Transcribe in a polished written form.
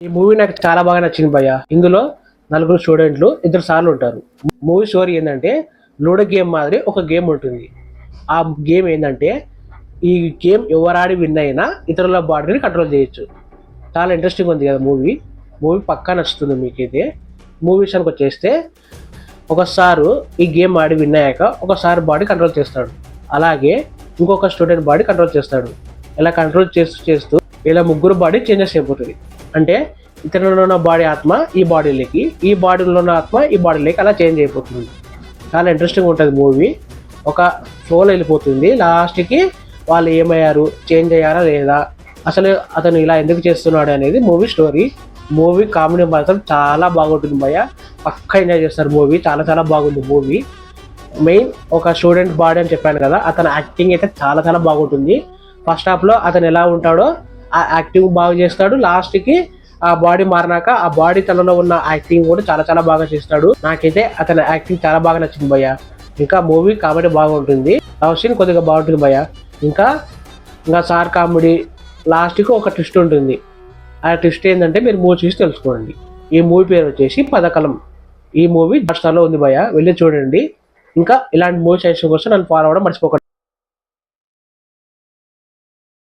ఈ మూవీ నాకు చాలా బాగా నచ్చింది భయ్య. ఇందులో నలుగురు స్టూడెంట్లు, ఇద్దరు సార్లు ఉంటారు. మూవీ స్టోరీ ఏంటంటే లూడో గేమ్ మాదిరి ఒక గేమ్ ఉంటుంది. ఆ గేమ్ ఏంటంటే ఈ గేమ్ ఎవరాడి విన్ అయినా ఇతరుల బాడీని కంట్రోల్ చేయొచ్చు. చాలా ఇంట్రెస్టింగ్ ఉంది కదా మూవీ. మూవీ పక్కా నచ్చుతుంది మీకైతే. మూవీ విషయానికి వచ్చేస్తే ఒకసారి ఈ గేమ్ ఆడి విన్ అయ్యాక ఒకసారి బాడీ కంట్రోల్ చేస్తాడు, అలాగే ఇంకొక స్టూడెంట్ బాడీ కంట్రోల్ చేస్తాడు. ఇలా కంట్రోల్ చేస్తూ చేస్తూ ఇలా ముగ్గురు బాడీ చేంజెస్ అయిపోతుంది. అంటే ఇతరులలో ఉన్న బాడీ ఆత్మ ఈ బాడీలోకి, ఈ బాడీలో ఉన్న ఆత్మ ఈ బాడీలోకి అలా చేంజ్ అయిపోతుంది. చాలా ఇంట్రెస్టింగ్ ఉంటుంది మూవీ. ఒక ఫ్లోలో వెళ్ళిపోతుంది. లాస్ట్కి వాళ్ళు ఏమయ్యారు, చేంజ్ అయ్యారా లేదా, అసలు అతను ఇలా ఎందుకు చేస్తున్నాడు అనేది మూవీ స్టోరీ. మూవీ కామెడీ మాత్రం చాలా బాగుంటుంది భయ్య. పక్కా ఎంజాయ్ చేస్తారు మూవీ. చాలా చాలా బాగుంది మూవీ. మెయిన్ ఒక స్టూడెంట్ బాడీ అని చెప్పాను కదా, అతని యాక్టింగ్ అయితే చాలా చాలా బాగుంటుంది. ఫస్ట్ హాఫ్లో అతను ఎలా ఉంటాడో ఆ యాక్టింగ్ బాగా చేస్తాడు. లాస్ట్కి ఆ బాడీ మారినాక ఆ బాడీ తనలో ఉన్న యాక్టింగ్ కూడా చాలా చాలా బాగా చేస్తాడు. నాకైతే అతని యాక్టింగ్ చాలా బాగా నచ్చింది భయ్య. ఇంకా మూవీ కామెడీ బాగుంటుంది, లవ్ సీన్ కొద్దిగా బాగుంటుంది భయ్య. ఇంకా సార్ కామెడీ, లాస్ట్కి ఒక ట్విస్ట్ ఉంటుంది. ఆ ట్విస్ట్ ఏంటంటే మీరు మూవీ చూసి తెలుసుకోండి. ఈ మూవీ పేరు వచ్చేసి పథకలం. ఈ మూవీ హాట్‌స్టార్లో ఉంది భయ్య, వెళ్ళి చూడండి. ఇంకా ఇలాంటి మూవీ సజెషన్ కోసం నన్ను ఫాలో అవ్వడం మర్చిపోకండి.